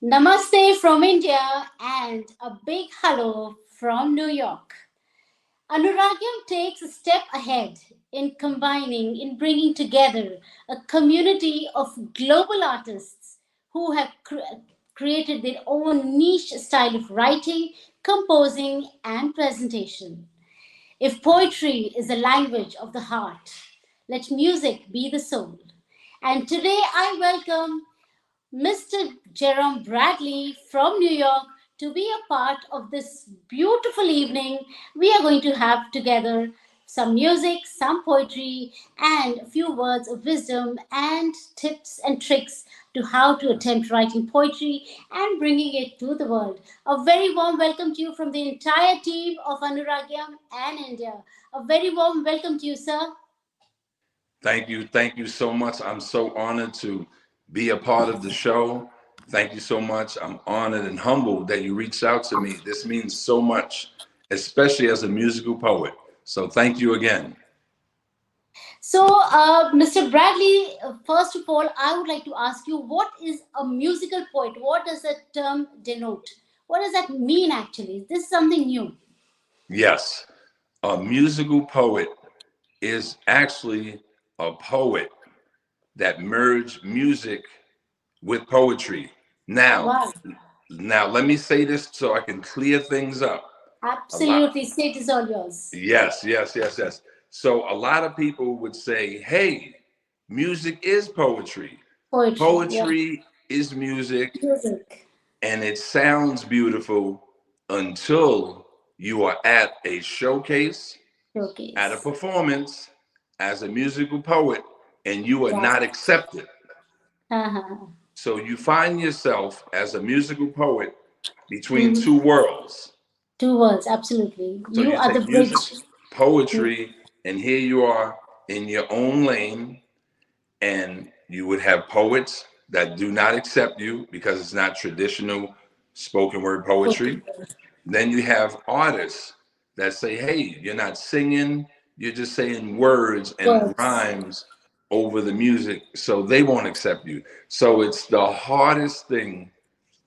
Namaste from India and a big hello from New York. Anuragyam takes a step ahead in bringing together a community of global artists who have created their own niche style of writing, composing, and presentation. If poetry is the language of the heart, let music be the soul. And today I welcome Mr. Jerome Bradley from New York to be a part of this beautiful evening. We are going to have together some music, some poetry, and a few words of wisdom and tips and tricks to how to attempt writing poetry and bringing it to the world. A very warm welcome to you from the entire team of Anuragyam and India. A very warm welcome to you, sir. Thank you. Thank you so much. I'm so honored to be a part of the show. Thank you so much. I'm honored and humbled that you reached out to me. This means so much, especially as a musical poet. So thank you again. Mr. Bradley, first of all, I would like to ask you what is a musical poet? What does that term denote? What does that mean actually? Is this something new? Yes, a musical poet is actually a poet that merged music with poetry. Now, Wow, now let me say this so I can clear things up. A lot. absolutely. State is all yours. Yes. So a lot of people would say, hey, music is poetry. Poetry, yeah. Poetry is music Music. and it sounds beautiful until you are at a showcase, at a Showcase. performance as a musical poet and you are Right. not accepted. Uh-huh. So you find yourself as a musical poet between Mhm. two worlds. Two words, absolutely. So You you are the take music, bridge. poetry, and here you are in your own lane, and you would have poets that do not accept you because it's not traditional spoken word poetry. Then you have artists that say, hey, you're not singing, you're just saying words and Words rhymes over the music, so they won't accept you. So it's the hardest thing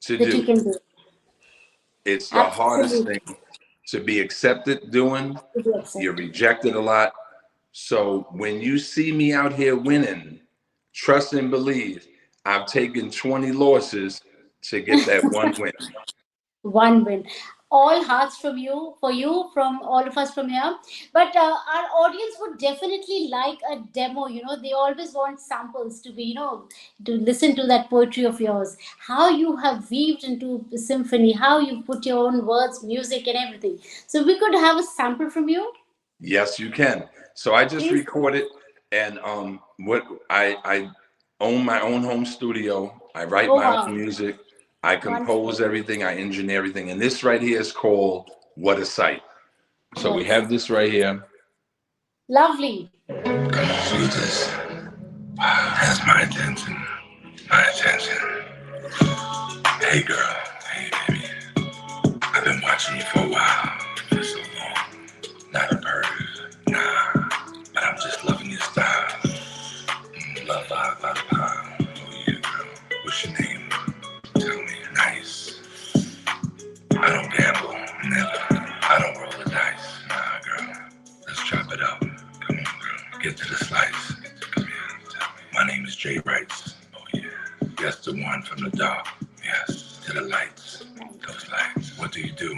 to that you do. can do. It's the hardest Absolutely. thing to be accepted doing. To be You're accepted. rejected a lot. So when you see me out here winning, trust and believe, I've taken 20 losses to get that one win. One win. All hearts from you, for you, from all of us from here. But our audience would definitely like a demo. They always want samples to be, to listen to that poetry of yours. How you have weaved into the symphony, how you put your own words, music, and everything. So we could have a sample from you, Yes, you can. So I just please. recorded, and what I own my own home studio. I write Oh, my wow. own music. I compose Wonderful. everything. I engineer everything. And this right here is called "What a Sight." So we What is have this right here. lovely? Come on, Jesus. Has my attention. My attention. Hey, girl. Hey, baby. I've been watching you for a while. For so long. Not on purpose. Nah. But I'm just loving your style. Love vibe, vibe, vibe. Oh, yeah, girl. What's your name? Tell me. Nice. I don't gamble. Never. I don't roll the dice. Nah, girl. Let's chop it up. Come on, girl. Get to the slice. Come here. Tell me. My name is Jay Wrights. Oh, yeah. Yes, the one from the dark. Yes. To the lights. Those lights. What do you do?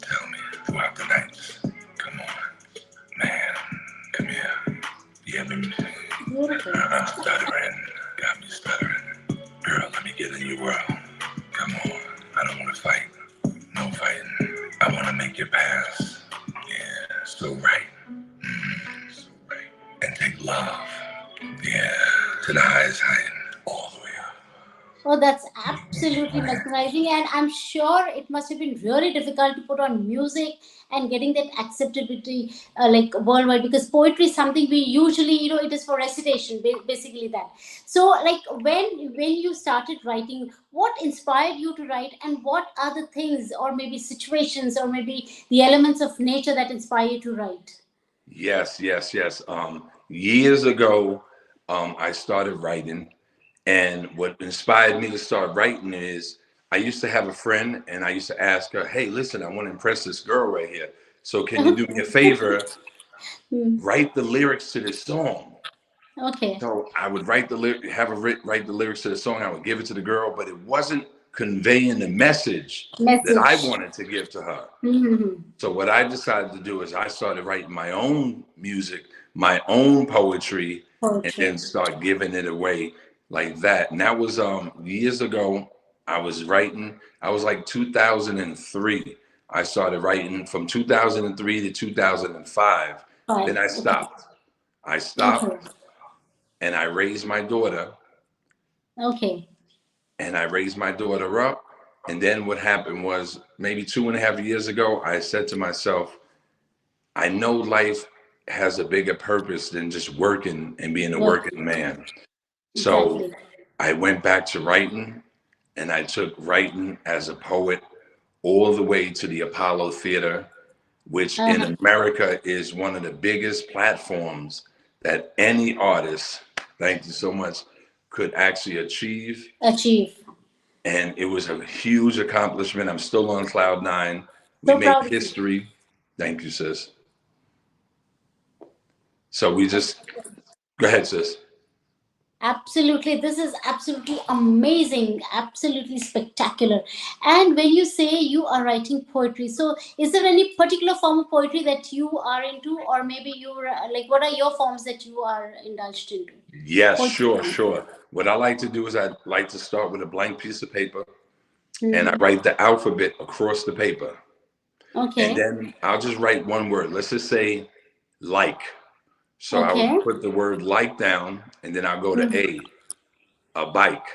Tell me. Throughout the nights. Come on. Man. Come here. You have me. Beautiful. I'm stuttering. Got me stuttering. Girl, let me get in your world. Come on. I don't want to fight. No fighting. I want to make you pass. Yeah. So right. So right. And take love. Yeah. To the highest height. All the way up. Oh, that's absolutely mesmerizing, and I'm sure it must have been really difficult to put on music and getting that acceptability like worldwide. Because poetry is something we usually, it is for recitation, basically that. So, like when you started writing, what inspired you to write, and what are the things, or maybe situations, or maybe the elements of nature that inspire you to write? Yes. Years ago, I started writing, and what inspired me to start writing is I used to have a friend, and I used to ask her, "Hey, listen, I want to impress this girl right here. So can you do me a favor? Hmm. Write the lyrics to this song." Okay. So I would write the have her write the lyrics to the song. I would give it to the girl, but it wasn't conveying the message that I Message. wanted to give to her. Hmm. So what I decided to do is I started writing my own music, my own poetry, and then Poetry. start giving it away like that. And that was years ago. I was writing. I was like 2003. I started writing from 2003 to 2005. Then Five. I Okay. stopped. I Okay. stopped and I raised my daughter, Okay. and I raised my daughter up. And then what happened was maybe 2.5 years ago, I said to myself, I know life has a bigger purpose than just working and being a Work. working man. So Exactly. I went back to writing, and I took writing as a poet all the way to the Apollo Theater, which Uh-huh. in America is one of the biggest platforms that any artist, thank you so much, could actually achieve. Achieve. And it was a huge accomplishment. I'm still on cloud nine. We So made proud of you. history. Thank you, sis. So we just go ahead, sis. Absolutely. This is absolutely amazing, absolutely spectacular. And when you say you are writing poetry, so is there any particular form of poetry that you are into, or maybe you're like, what are your forms that you are indulged into? Yes, Poetry sure, form. sure. What I like to do is I like to start with a blank piece of paper, and I Hmm. write the alphabet across the paper. And Okay. then I'll just write one word. Let's just say like. So I would Okay. put the word like down, and then I'll go to Hmm. a bike.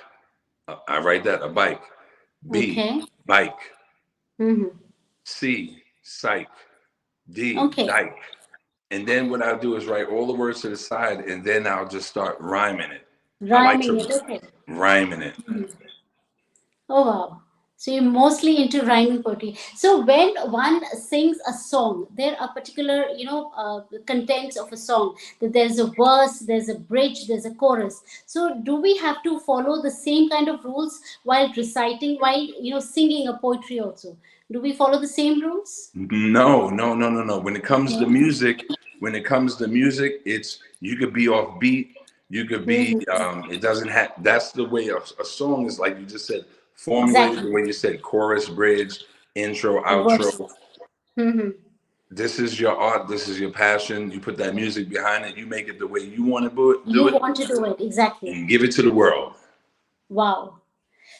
I write that, a bike. B, Okay. bike. Hmm. C, psych. D, Okay. dike. And then what I'll do is write all the words to the side, and then I'll just start rhyming it. I like Rhyming to it. Okay. rhyming it. Oh wow. So you're mostly into rhyming poetry. So when one sings a song, there are particular, contents of a song. That there's a verse, there's a bridge, there's a chorus. So do we have to follow the same kind of rules while reciting, while singing a poetry also? Do we follow the same rules? No, no, no, no, no. Okay. When it comes to music, it's you could be off beat. You could be. Hmm. It doesn't have. That's the way a song is, like you just said, formulated. Exactly. The way you said chorus, bridge, intro, Verse. outro. Hmm. This is your art. This is your passion. You put that music behind it. You make it the way you want to do You it, want to do it exactly. and give it to the world. Wow.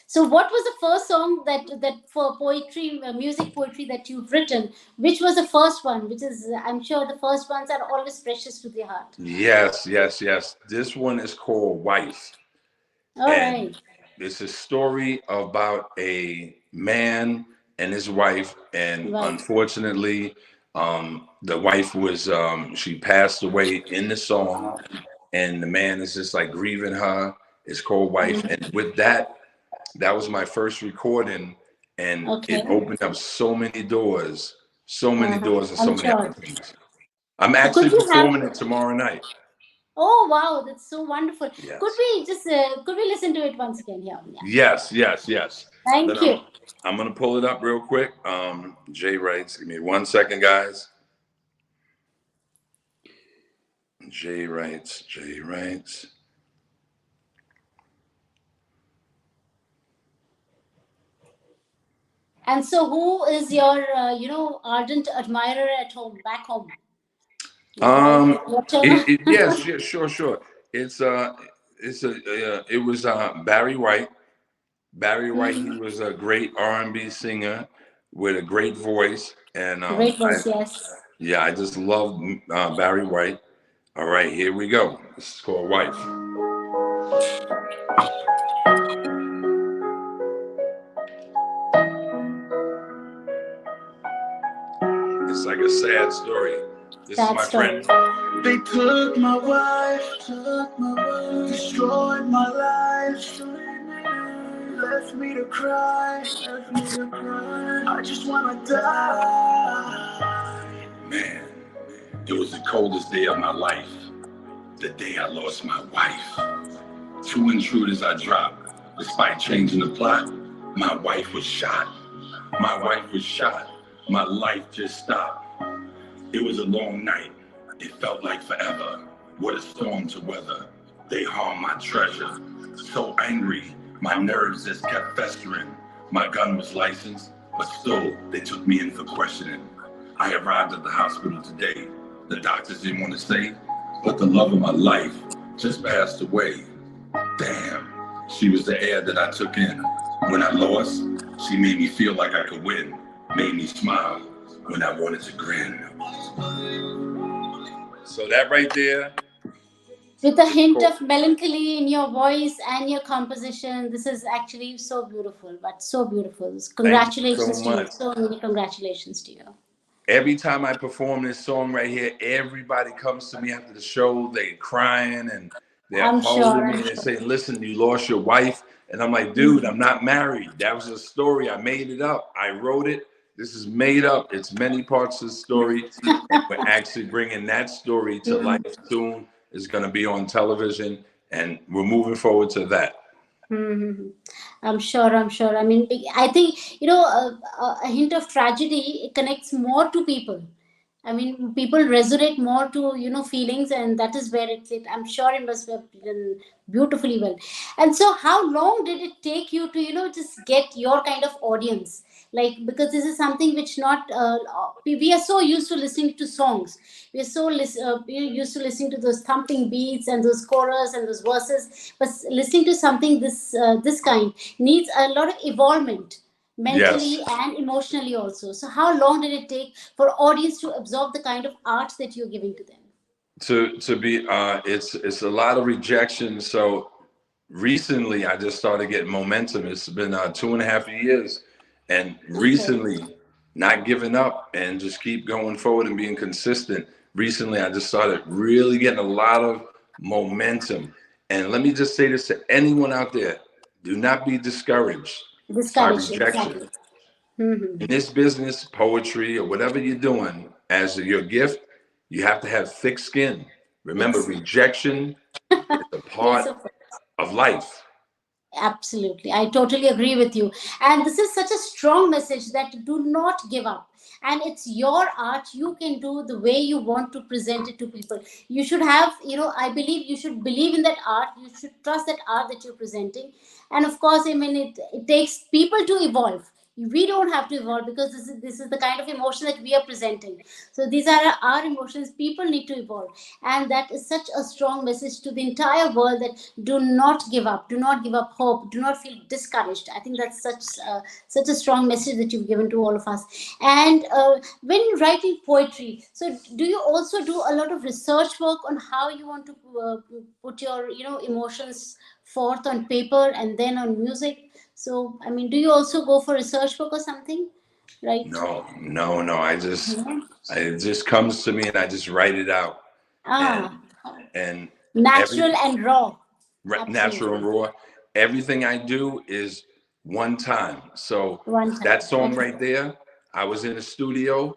So, what was the first song that for poetry, music poetry that you've written? Which was the first one? Which is, I'm sure, the first ones are always precious to the heart. Yes, yes, yes. This one is called Wife. All And right, it's a story about a man and his wife. And right. unfortunately, the wife was, she passed away in the song. And the man is just like grieving her. It's called Wife. Mhm. And with that, that was my first recording. And Okay. it opened up so many doors and so I'm many sure. opportunities. I'm So, could actually you have? performing it tomorrow night. Oh, wow, that's so wonderful. Could Yes. we just could we listen to it once again here? Yeah. Yes, yes, yes. Then Thank you. I'm gonna pull it up real quick. Jay writes. Give me 1 second, guys. Jay writes. Jay writes. And so, who is your ardent admirer at home, back home? Your wife, Um, your daughter? yes, yeah, sure, sure. It's it was Barry White. Barry White. He Mhm. was a great R&B singer with a great voice, and Great voice, yes. I just love Barry White. All right, here we go. This is called Wife. It's like a sad story. This is Sad my friend. story. They took my wife, destroyed my life, left me to cry, left me to cry. I just wanna die. Man, it was the coldest day of my life. The day I lost my wife. Two intruders I dropped, despite changing the plot. My wife was shot. My wife was shot. My life just stopped. It was a long night. It felt like forever. What a storm to weather. They harmed my treasure. So angry, my nerves just kept festering. My gun was licensed, but still, they took me in for questioning. I arrived at the hospital today. The doctors didn't want to say, but the love of my life just passed away. Damn, she was the air that I took in. When I lost, she made me feel like I could win. Made me smile when I wanted to grin. So that right there. With a hint of melancholy in your voice and your composition, this is actually so beautiful, but so beautiful. Thank you so Congratulations to you. much. So many congratulations to you. Every time I perform this song right here, everybody comes to me after the show. They're crying and they're I'm holding sure. me I'm and they sure. say, listen, you lost your wife. And I'm like, dude, I'm not married. That was a story. I made it up. I wrote it. This is made up. It's many parts of the story. And we're actually bringing that story to life soon. It's going to be on television. And we're moving forward to that. Mm-hmm. I'm sure. I'm sure. I mean, I think a hint of tragedy it connects more to people. I mean, people resonate more to feelings, and that is where I'm sure it must have done beautifully well. And so, how long did it take you to just get your kind of audience? Like, because this is something which not we are so used to listening to songs. We are so we're used to listening to those thumping beats and those chorus and those verses, but listening to something this kind needs a lot of evolvement Yes. mentally and emotionally also. So how long did it take for audience to absorb the kind of art that you're giving to them? To be it's a lot of rejection. So recently I just started getting momentum. It's been 2.5 years, and Okay. recently not giving up and just keep going forward and being consistent. Recently I just started really getting a lot of momentum. And let me just say this to anyone out there: do not be discouraged by Discouraged, rejection. exactly. In Mm-hmm. this business, poetry or whatever you're doing as your gift, you have to have thick skin. Remember, It's rejection is a yes, part of course. of life. Absolutely. I totally agree with you. And this is such a strong message that do not give up. And it's your art. You can do the way you want to present it to people. You should have, I believe you should believe in that art. You should trust that art that you're presenting. And of course, I mean, it takes people to evolve. We don't have to evolve because this is the kind of emotion that we are presenting. So these are our emotions. People need to evolve, and that is such a strong message to the entire world that do not give up, do not give up hope, do not feel discouraged. I think that's such a strong message that you've given to all of us. And when writing poetry, so do you also do a lot of research work on how you want to put your emotions forth on paper and then on music? So, I mean, do you also go for research work or something? Right. No, no, no. Mhm. It just comes to me and I just write it out. And Ah, and every natural and raw. natural and Absolutely. raw, everything I do is one time. So One that time. song Okay. right there, I was in the studio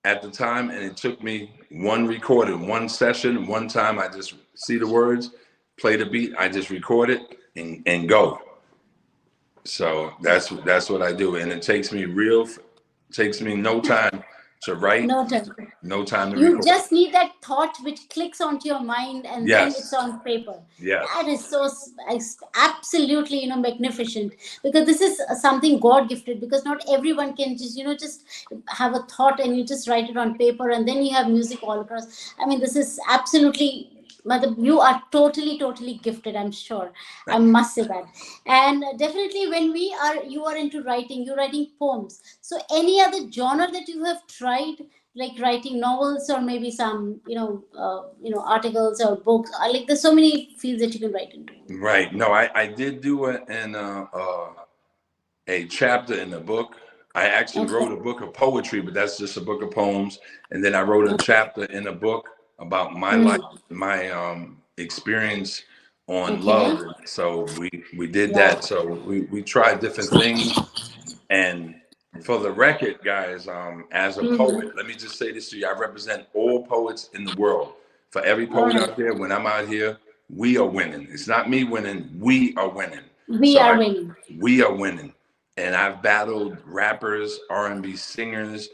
at the time, and it took me one recording, one session, one time. I just see the words, play the beat, I just record it and go. So that's what I do, and it takes me no time to write, No time. no time to You record. just need that thought which clicks onto your mind and then it's Yes, on paper. yes. That is so absolutely magnificent, because this is something God gifted, because not everyone can just have a thought and you just write it on paper and then you have music all across. I mean, this is absolutely, Mother, you are totally, totally gifted, I'm sure. I must say that. And definitely, when you are into writing, you're writing poems. So, any other genre that you have tried, like writing novels or maybe some, articles or books? Like, there's so many fields that you can write into. Right. No, I did do a chapter in the book. I actually Okay. wrote a book of poetry, but that's just a book of poems. And then I wrote a chapter in a book about my life, Hmm. my experience on Okay. love. And so we did Wow. that. So we tried different things. And for the record, guys, as a Hmm. poet, let me just say this to you: I represent all poets in the world. For every All poet right. out there, when I'm out here, we are winning. It's not me winning; we are winning. We So are winning. we are winning. and I've battled rappers, R&B singers.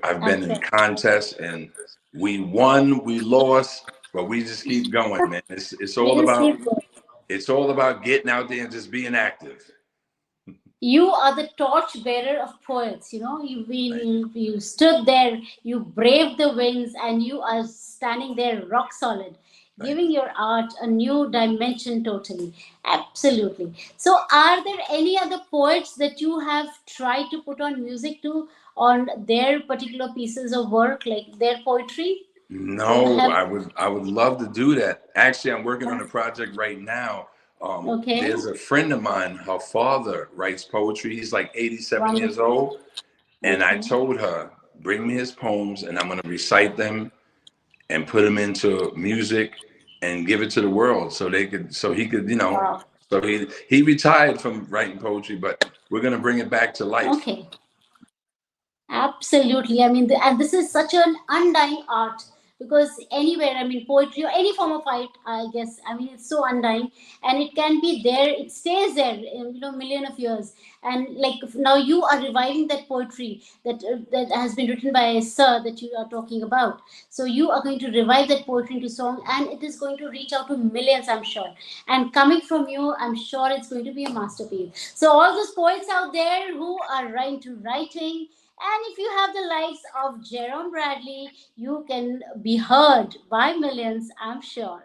I've been in Okay. contests, and we won, we lost, but we just keep going, man. It's We all just about keep going. getting out there and just being active. You are the torch bearer of poets. You've been Thank you. you stood there, you braved the winds, and you are standing there rock solid, Thank giving your art a new dimension. Totally, absolutely. So are there any other poets that you have tried to put on music to, on their particular pieces of work, like their poetry? you. So No, have I would love to do that. Actually, I'm working on a project right now. Okay, There's a friend of mine, her father writes poetry. He's like 87 years wonderful. old. And I Okay, told her, bring me his poems and I'm going to recite them and put them into music and give it to the world so he could, wow. so he retired from writing poetry, but we're going to bring it back to life. Okay. Absolutely. I mean, and this is such an undying art, because anywhere, I mean, poetry or any form of art, I guess, I mean, it's so undying, and it can be there, it stays there, million of years. And like now, you are reviving that poetry that has been written by a sir that you are talking about. So you are going to revive that poetry into song, and it is going to reach out to millions, I'm sure. And coming from you, I'm sure it's going to be a masterpiece. So all those poets out there who are into writing, and if you have the likes of Jerome Bradley, you can be heard by millions, I'm sure.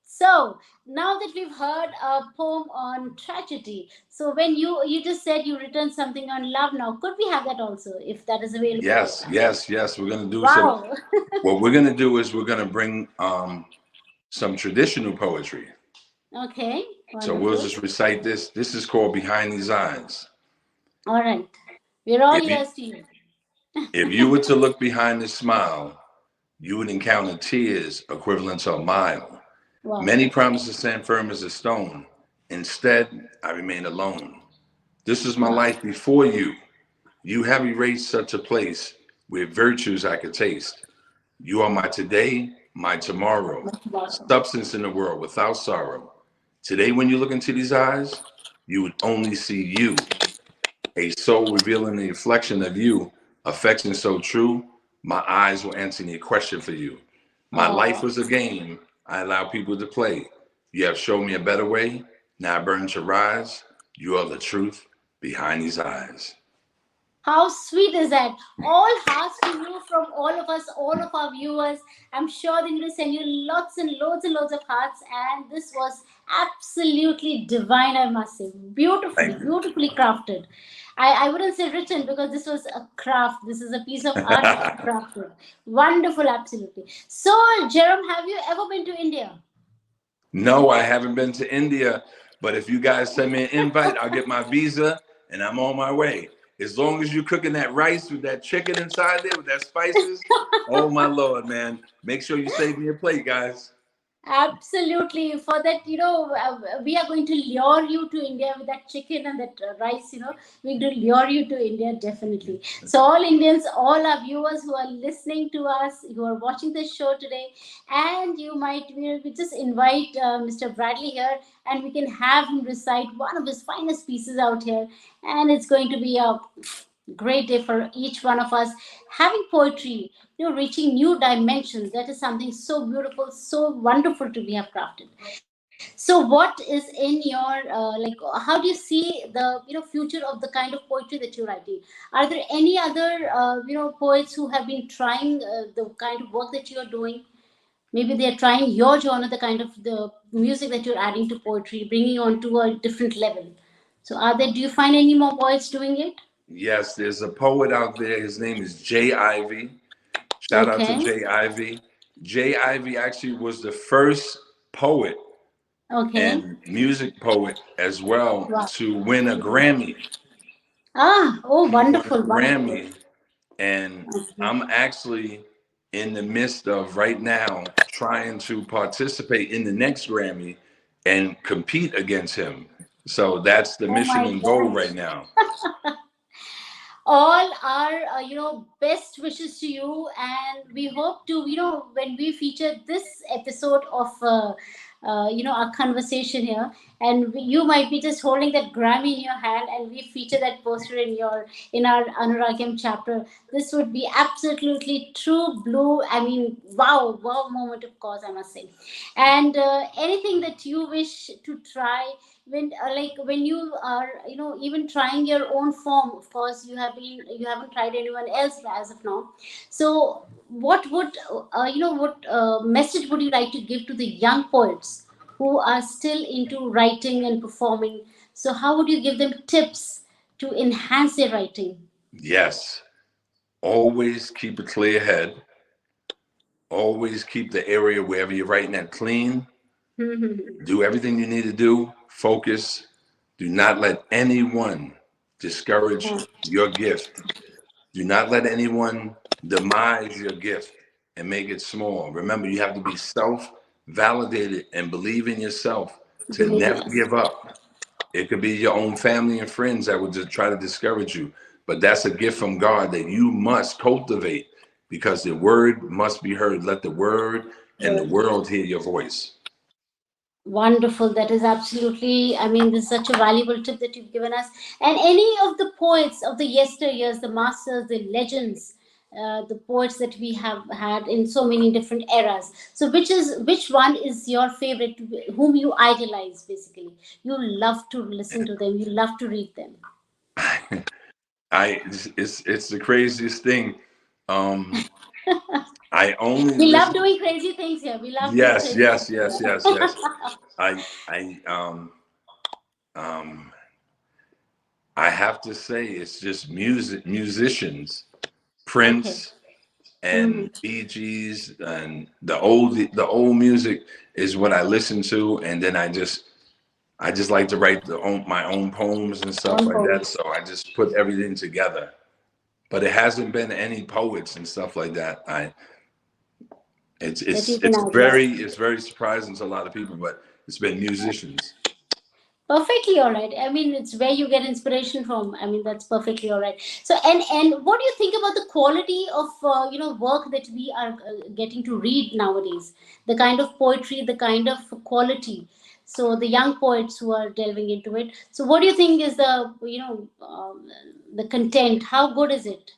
So now that we've heard a poem on tragedy, so when you just said you written something on love, now could we have that also, if that is available right Yes, now? yes, yes. We're going to do so. Wow. What we're going to do is we're going to bring some traditional poetry. Okay, So we'll wonderful. just recite this. This is called Behind These Eyes. All right, we're all If you, ears to you. if you were to look behind this smile, you would encounter tears equivalent to a mile. Wow. Many promises stand firm as a stone. Instead, I remain alone. This is my Wow. life before you. You have erased such a place where virtues I could taste. You are my today, my tomorrow, Wow. substance in the world without sorrow. Today, when you look into these eyes, you would only see you, a soul revealing the reflection of you, affection so true, my eyes will answer any question for you. My life Oh. was a game I allow people to play. You have shown me a better way. Now I burn to rise. You are the truth behind these eyes. How sweet is that? All hearts to you from all of us, all of our viewers. I'm sure they're going to send you lots and loads of hearts. And this was absolutely divine, I must say. Beautifully, Thank you. beautifully crafted. I wouldn't say written, because this was a craft. This is a piece of art that you crafted. Wonderful, absolutely. So, Jerome, have you ever been to India? No, I haven't been to India, but if you guys send me an invite, I'll get my visa and I'm on my way. As long as you're cooking that rice with that chicken inside there with that spices, oh my lord, man! Make sure you save me a plate, guys. Absolutely. For that, we are going to lure you to India with that chicken and that rice. We're going to lure you to India, definitely. So, all Indians, all our viewers who are listening to us, who are watching this show today, and you might, we just invite Mr. Bradley here, and we can have him recite one of his finest pieces out here. And it's going to be a great day for each one of us, having poetry, reaching new dimensions. That is something so beautiful, so wonderful to be have crafted. So what is in your how do you see the future of the kind of poetry that you're writing? Are there any other poets who have been trying the kind of work that you're doing? Maybe they're trying your genre, the kind of the music that you're adding to poetry, bringing on to a different level. So are there, do you find any more poets doing it? Yes, there's a poet out there. His name is J. Ivy. Shout out to Okay. J. Ivy. J. Ivy actually was the first poet Okay. and music poet as well Wow. to win a Grammy. Ah, oh, He won a wonderful, wonderful. Grammy, and Okay. I'm actually in the midst of right now trying to participate in the next Grammy and compete against him. So that's the Oh mission my and goal right gosh. now. All our, best wishes to you. And we hope to, when we feature this episode of our conversation here, and you might be just holding that Grammy in your hand, and we feature that poster in our Anuragyam chapter. This would be absolutely true blue. I mean, wow, wow moment, of course, I must say. And anything that you wish to try when like when you are even trying your own form. Of course, you haven't tried anyone else as of now. So what would what message would you like to give to the young poets who are still into writing and performing? So how would you give them tips to enhance their writing? Yes. Always keep a clear head. Always keep the area wherever you're writing at clean. Do everything you need to do. Focus. Do not let anyone discourage your gift. Do not let anyone demise your gift and make it small. Remember, you have to be self-validated and believe in yourself to Believe in never us. give up. It could be your own family and friends that would just try to discourage you. But that's a gift from God that you must cultivate because the word must be heard. Let the word and the world hear your voice. Wonderful. That is absolutely, I mean, this is such a valuable tip that you've given us. And any of the poets of the yesteryears, the masters, the legends, the poets that we have had in so many different eras. So, which one is your favorite, whom you idolize, basically? You love to listen to them, you love to read them. It's the craziest thing. Um, I only We love listen. doing crazy things here. We love doing Yes, crazy yes, things yes, here. yes, yes. I um I have to say it's just musicians, Okay. Prince Hmm. and Bee Gees and the old music is what I listen to, and then I just like to write my own poems and stuff One like that. poem. So I just put everything together. But it hasn't been any poets and stuff like that. I it's That you it's can it's idolize. very surprising to a lot of people, but it's been musicians. Perfectly all right. I mean, it's where you get inspiration from. I mean, that's perfectly all right. So, and what do you think about the quality of work that we are getting to read nowadays? The kind of poetry, the kind of quality. So, the young poets who are delving into it. So, what do you think is the content? How good is it?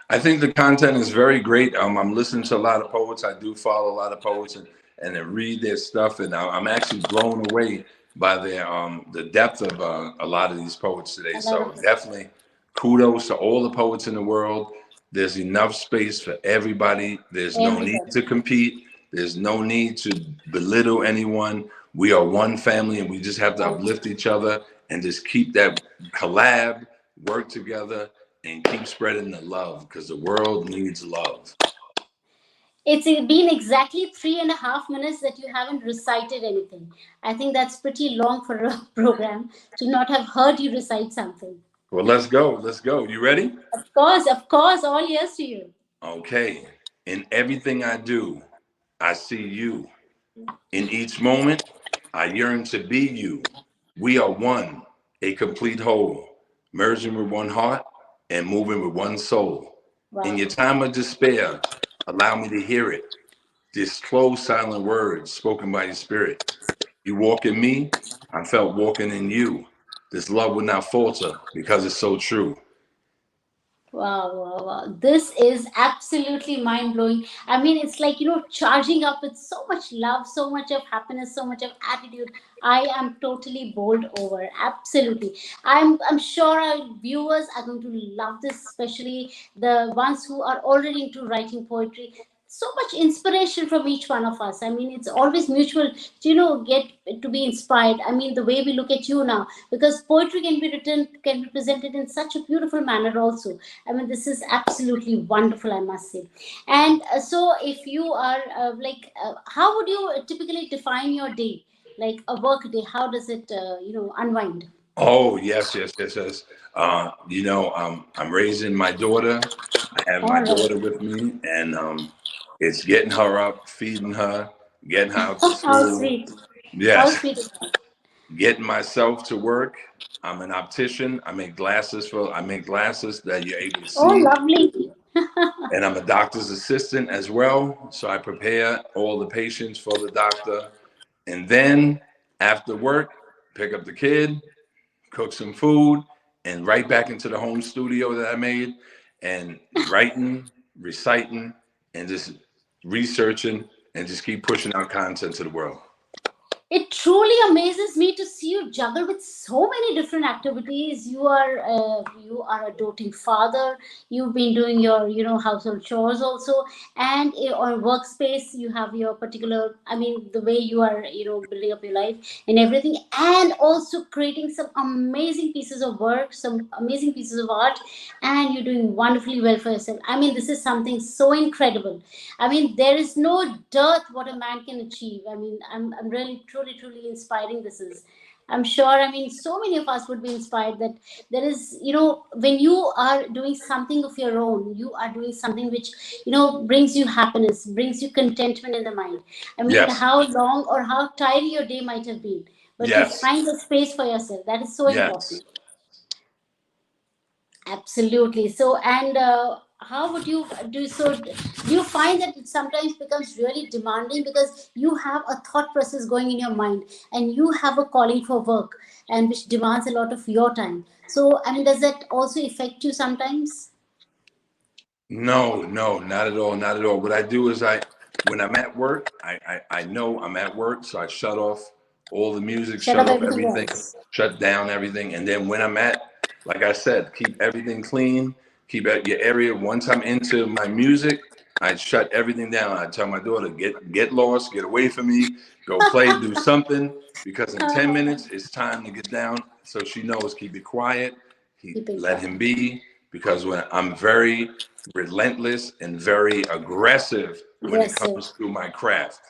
I think the content is very great. I'm listening to a lot of poets. I do follow a lot of poets and I read their stuff, and I'm actually blown away by the depth of a lot of these poets today. A lot of So definitely, kudos to all the poets in the world. There's enough space for everybody. There's no need everybody. to compete. There's no need to belittle anyone. We are one family, and we just have to uplift each other and just keep that collab, work together, and keep spreading the love because the world needs love. It's been exactly 3.5 minutes that you haven't recited anything. I think that's pretty long for a program to not have heard you recite something. Well, let's go. Let's go. You ready? Of course, all ears to you. Okay. In everything I do, I see you. In each moment, I yearn to be you. We are one, a complete whole, merging with one heart and moving with one soul. In Wow. your time of despair, allow me to hear it. Disclose silent words spoken by your spirit. You walk in me, I felt walking in you. This love will not falter because it's so true. Wow, wow, wow. This is absolutely mind blowing. I mean, it's like, charging up with so much love, so much of happiness, so much of attitude. I am totally bowled over. Absolutely. I'm sure our viewers are going to love this, especially the ones who are already into writing poetry. So much inspiration from each one of us. I mean, it's always mutual to, get to be inspired. I mean, the way we look at you now, because poetry can be written, can be presented in such a beautiful manner also. I mean, this is absolutely wonderful, I must say. And so, if you are how would you typically define your day? Like a work day, how does it, unwind? Oh, yes, yes, yes, yes. I'm raising my daughter. I have my All daughter right. with me, and it's getting her up, feeding her, getting her out to How school. sweet. How Yes, sweet is that? getting myself to work. I'm an optician. I make glasses that you're able to Oh, see. lovely. And I'm a doctor's assistant as well. So I prepare all the patients for the doctor. And then after work, pick up the kid, cook some food, and right back into the home studio that I made, and writing, reciting, and just researching, and just keep pushing out content to the world. It truly amazes me to see you juggle with so many different activities. You are a doting father. You've been doing your household chores also, and on workspace you have your particular. I mean, the way you are building up your life and everything, and also creating some amazing pieces of work, some amazing pieces of art, and you're doing wonderfully well for yourself. I mean, this is something so incredible. I mean, there is no dearth what a man can achieve. I mean, I'm really, truly, truly inspiring. This is. I'm sure, I mean, so many of us would be inspired that there is, when you are doing something of your own, you are doing something which, brings you happiness, brings you contentment in the mind. I mean, Yes, how long or how tired your day might have been, but you yes, find a space for yourself. That is so yes. important. Absolutely. So, and how would you do? So, do you find that it sometimes becomes really demanding because you have a thought process going in your mind and you have a calling for work and which demands a lot of your time? So, I mean, does that also affect you sometimes? No, no, not at all, not at all. What I do is when I'm at work, I know I'm at work, so I shut off all the music, Shut shut up off everything everything, else. shut down everything, and then when I'm like I said, keep everything clean, keep at your area. Once I'm into my music, I shut everything down. I tell my daughter, get lost, get away from me, go play, do something, because in 10 minutes it's time to get down. So she knows, keep it quiet, Keeping let quiet. him be, because when I'm very relentless and very aggressive when it Aggressive. comes to my craft.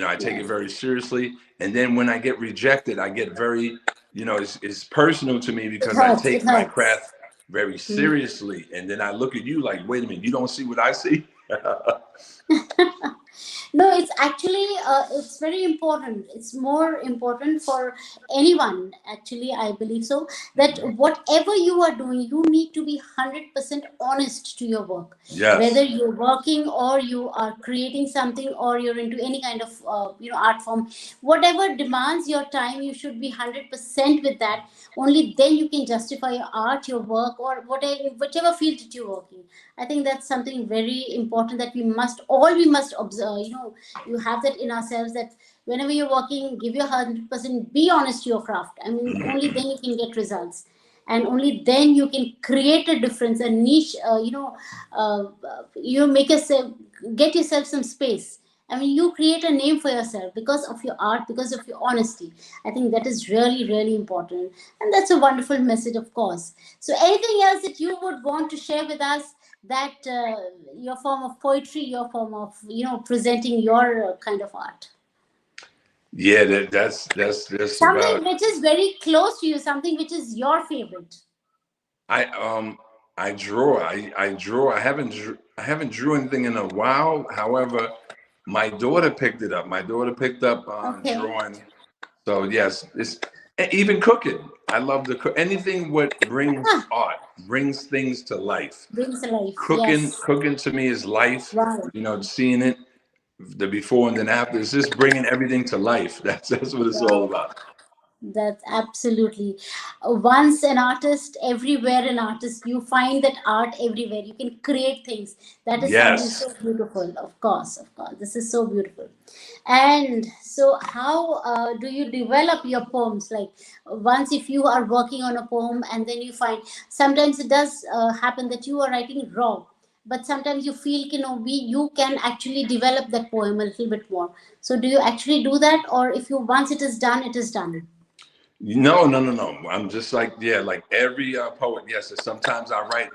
I take it Yes. very seriously. And then when I get rejected, I get very, it's personal to me It because I hurts. It take my hurts. craft very Hmm. seriously. And then I look at you like, wait a minute, you don't see what I see? No, it's actually it's very important. It's more important for anyone. Actually, I believe so that whatever you are doing, you need to be 100% honest to your work. Whether Yes, you're working or you are creating something or you're into any kind of art form, whatever demands your time, you should be 100% with that. Only then you can justify your art, your work, or whatever whichever field that you're working. I think that's something very important that we must observe. You have that in ourselves that whenever you're working, give your 100%, be honest to your craft. I mean, only then you can get results. And only then you can create a difference, a niche, make yourself, get yourself some space. I mean, you create a name for yourself because of your art, because of your honesty. I think that is really, really important. And that's a wonderful message, of course. So, anything else that you would want to share with us, that your form of poetry, your form of, presenting your kind of art? yeah, that's Something about. which is very close to you, something which is your favorite. I I draw. I draw. I haven't drew anything in a while. However, my daughter picked it up. My daughter picked up Okay. drawing. So yes, it's even cooking. I love to cook. Anything what brings Ah, art, brings things to life. brings a life. Cooking, Yes. cooking to me is life. Wow. Seeing it, the before and then after. It's just bringing everything to life. That's what it's all Wow. about. That's absolutely. Once an artist, everywhere an artist. You find that art everywhere. You can create things. That is something Yes. so beautiful. Of course, of course. This is so beautiful. And so, how do you develop your poems? Like, once if you are working on a poem, and then you find sometimes it does happen that you are writing raw, but sometimes you feel you can actually develop that poem a little bit more. So, do you actually do that, or if you once it is done, it is done? No, no, no, no. I'm just like, yeah, like every poet. Yes, sometimes I write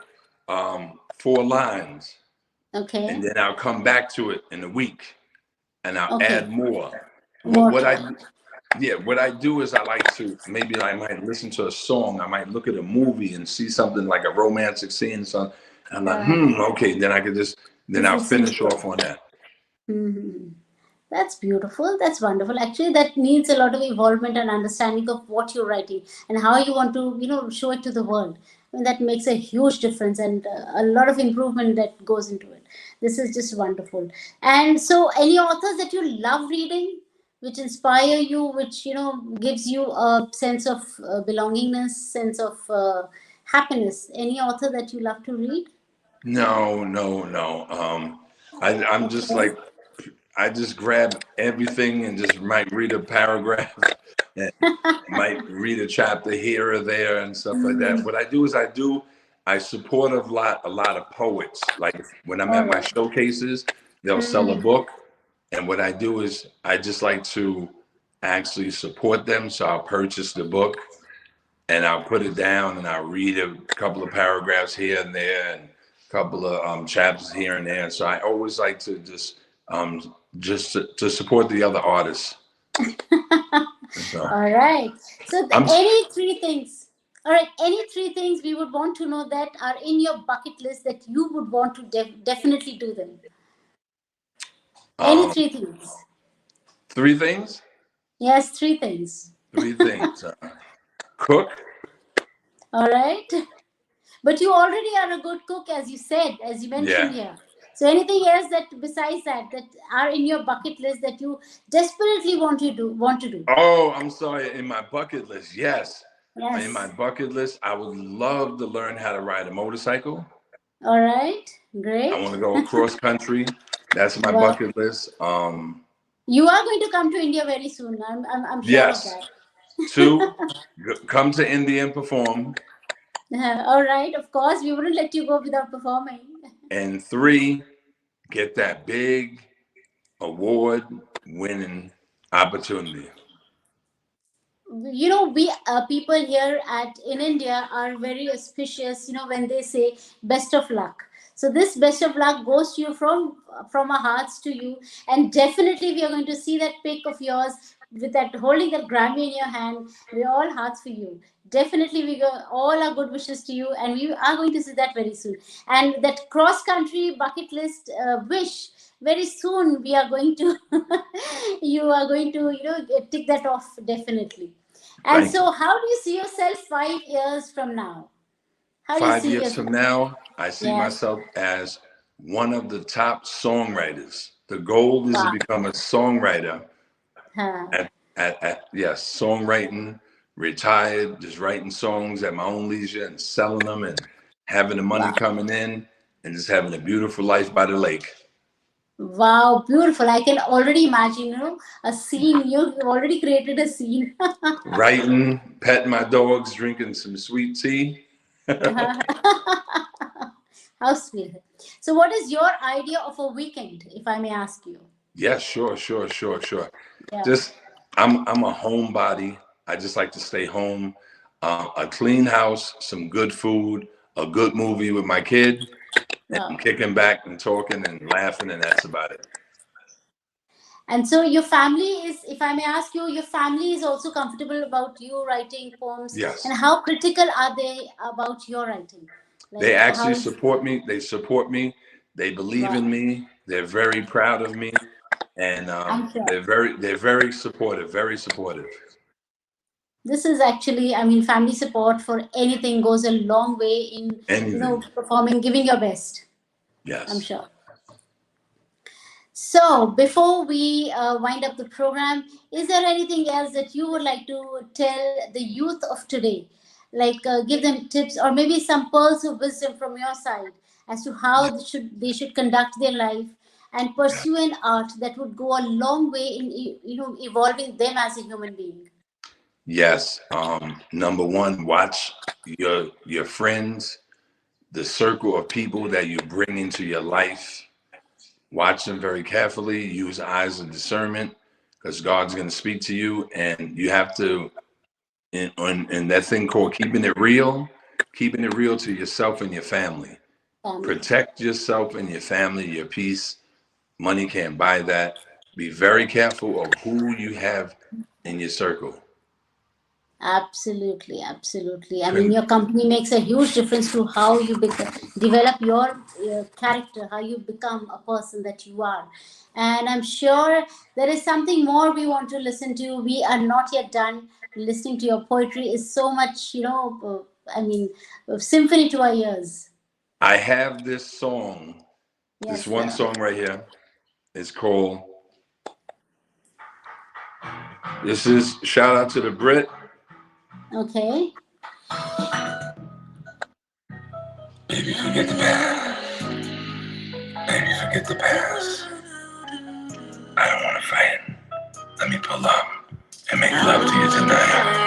4 lines, and Okay. then I'll come back to it in a week, and I'll Okay. add more. What More what to I it. Yeah, what I do is I like to, maybe I might listen to a song. I might look at a movie and see something like a romantic scene. So I'm like, okay. Then I could then This I'll is so finish good. off on that. Hmm. That's beautiful. That's wonderful. Actually, that needs a lot of involvement and understanding of what you're writing and how you want to, show it to the world. I mean, that makes a huge difference and a lot of improvement that goes into it. This is just wonderful. And so, any authors that you love reading? which inspire you, which gives you a sense of belongingness, sense of happiness? Any author that you love to read? No, no, no. I'm just Okay. like, I just grab everything and just might read a paragraph and might read a chapter here or there and stuff like that. What I do is I support a lot of poets. Like when I'm All at my right. showcases, they'll sell a Hmm. book, and what I do is I just like to actually support them. So I'll purchase the book and I'll put it down and I'll read a couple of paragraphs here and there and a couple of chapters here and there. So I always like to just to support the other artists. So All right. So, I'm any three things? All right. Any three things we would want to know that are in your bucket list that you would want to definitely do them? Any um, three things? three things. Yes, three things. Three things. Cook. All right. But you already are a good cook, as you said, as you mentioned Yeah. here. So, anything else that besides that are in your bucket list that you desperately want to do? Oh, I'm sorry. In my bucket list, yes. In my Yes. bucket list, I would love to learn how to ride a motorcycle. All right. I Great. want to go cross country. That's my Well, bucket list. you are going to come to India very soon. I'm sure of Yes. that. Two, come to India and perform. All right. Of course, we wouldn't let you go without performing. And three, get that big award winning opportunity. We people here at in India are very auspicious, when they say best of luck. So this best of luck goes to you from our hearts to you, and definitely we are going to see that pic of yours with that holding that Grammy in your hand. We're all hearts for you. Definitely we go all our good wishes to you, and we are going to see that very soon. And that cross country bucket list wish, very soon we are going to you are going to tick that off definitely. And Thank you. so, how do you see yourself 5 years from now? How do you 5 see years from yourself? now, I see Yes. myself as one of the top songwriters. The goal is to Wow. become a songwriter Huh. at yes, songwriting, retired, just writing songs at my own leisure and selling them and having the money Wow. coming in and just having a beautiful life by the lake. Wow. Beautiful. I can already imagine, a scene. You've already created a scene. Writing, petting my dogs, drinking some sweet tea. How sweet. So, what is your idea of a weekend, if I may ask you? Yes, sure, sure, sure, sure. Yeah. Just I'm a homebody. I just like to stay home. A clean house, some good food, a good movie with my kid, and Wow. kicking back and talking and laughing, and that's about it. And so your family is, if I may ask you, your family is also comfortable about you writing poems, Yes. and how critical are they about your writing? They Like actually how is support me. They support me. They believe in wow. me. They're very proud of me, and I'm sure. they're very supportive. Very supportive. This is actually, I mean, family support for anything goes a long way in, Anything. performing, giving your best. I'm Yes. sure. So, before we wind up the program, is there anything else that you would like to tell the youth of today? Like give them tips or maybe some pearls of wisdom from your side as to Yeah. how they should conduct their life and pursue an art that would go a long way in evolving them as a human being. Yes. Number one, watch your friends, the circle of people that you bring into your life. Watch them very carefully. Use eyes of discernment because God's going to speak to you, and you have to in that thing called keeping it real to yourself and your family. Family. Protect yourself and your family, your peace. Money can't buy that. Be very careful of who you have in your circle. Absolutely, absolutely. I mean, Couldn't your company makes a huge difference to how you develop your character, how you become a person that you are. And I'm sure there is something more we want to listen to. We are not yet done. Listening to your poetry is so much, I mean, a symphony to our ears. I have this song, this Yes, one sir. song right here. It's called This is shout out to the Brit. Okay. Baby, forget the past. Baby, forget the past. I don't want to fight. Let me pull up and make love to you tonight.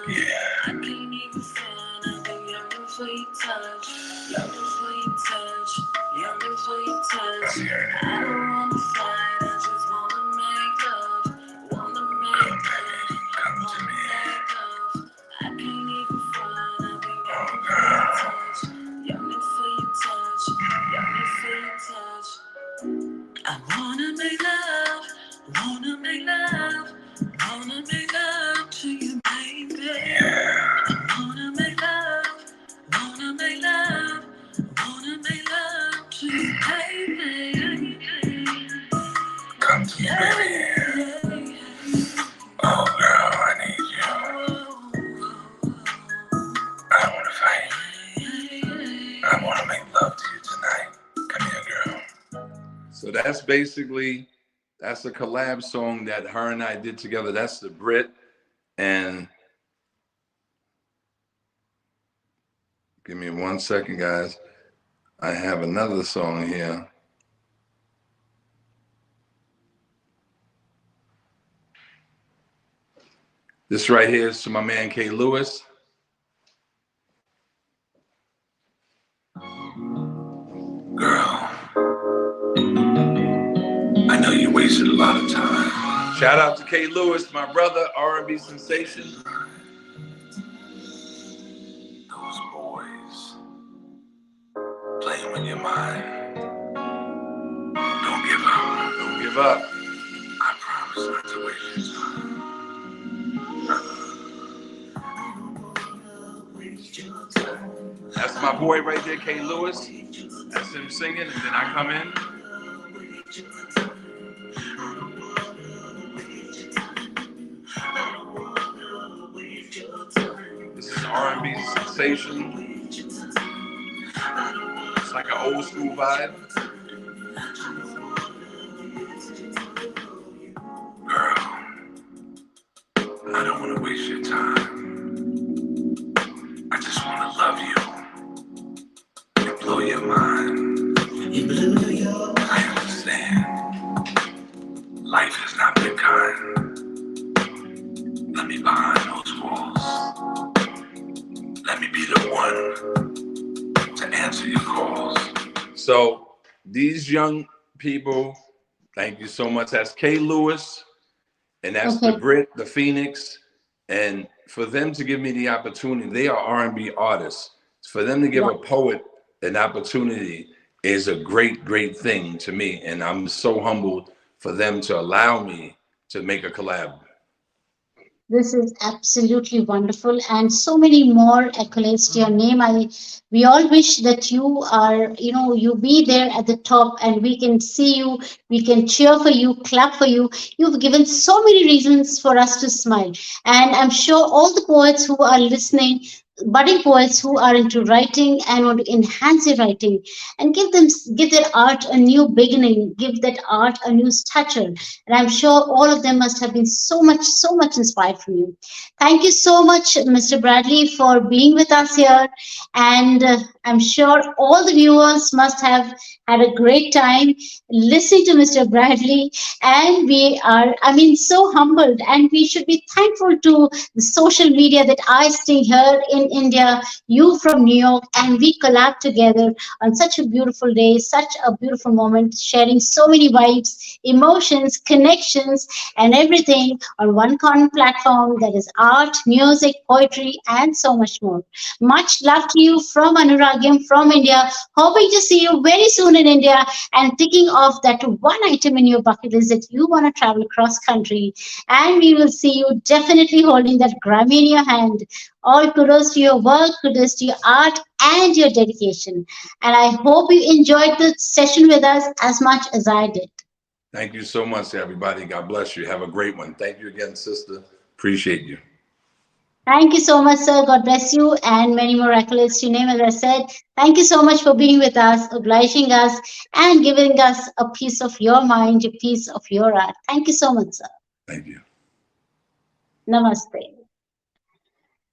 Yeah. I can't even stand up and young before you touch. Young before you touch. Young before you touch. I don't wanna fight, I just wanna make love. Wanna make love. Come to me. I can't even find up and young before you touch. Young before you touch. Young before you touch. I wanna make love. Wanna make love. Wanna make love to you, baby. Yeah. Wanna make love. Wanna make love. Wanna make love to you, baby. Come to me, baby. Oh, girl, I need you. I don't wanna fight. I wanna make love to you tonight. Come here, girl. So that's basically, that's a collab song that her and I did together. That's the Brit. And give me 1 second, guys. I have another song here. This right here is to my man K. Lewis. Girl, I know you wasted a lot of time. Shout out to K. Lewis, my brother, R&B sensation. Those boys playing with your mind. Don't give up. Don't give up. I promise not to waste your time. That's my boy right there, K. Lewis. That's him singing, and then I come in. This is R&B sensation. It's like an old school vibe. Girl, I don't want to waste your time. I just want to love you and blow your mind. I understand. Life has not been kind. Let me behind those walls. Let me be the one to answer your calls. So these young people, thank you so much. That's K. Lewis, and that's the Brit, the Phoenix. And for them to give me the opportunity, they are R&B artists. For them to give a poet an opportunity is a great, great thing to me. And I'm so humbled for them to allow me to make a collab. This is absolutely wonderful, and so many more accolades to your name. We all wish that you are, you be there at the top, and we can see you, we can cheer for you, clap for you. You've given so many reasons for us to smile, and I'm sure all the poets who are listening, budding poets who are into writing and want to enhance their writing and give their art a new beginning, give that art a new stature. And I'm sure all of them must have been so much inspired from you. Thank you so much, Mr. Bradley, for being with us here. And I'm sure all the viewers must have had a great time listening to Mr. Bradley. And we are, so humbled. And we should be thankful to the social media that I stay here in India, you from New York, and we collab together on such a beautiful day, such a beautiful moment, sharing so many vibes, emotions, connections, and everything on one common platform that is art, music, poetry, and so much more. Much love to you from Anuragyam, from India. Hoping to see you very soon in India and ticking off that one item in your bucket list that you want to travel cross country. And we will see you definitely holding that Grammy in your hand. All kudos to your work, kudos to your art and your dedication. And I hope you enjoyed the session with us as much as I did. Thank you so much, everybody. God bless you. Have a great one. Thank you again, sister. Appreciate you. Thank you so much, sir. God bless you and many more accolades to your name, as I said. Thank you so much for being with us, obliging us, and giving us a piece of your mind, a piece of your art. Thank you so much, sir. Thank you. Namaste.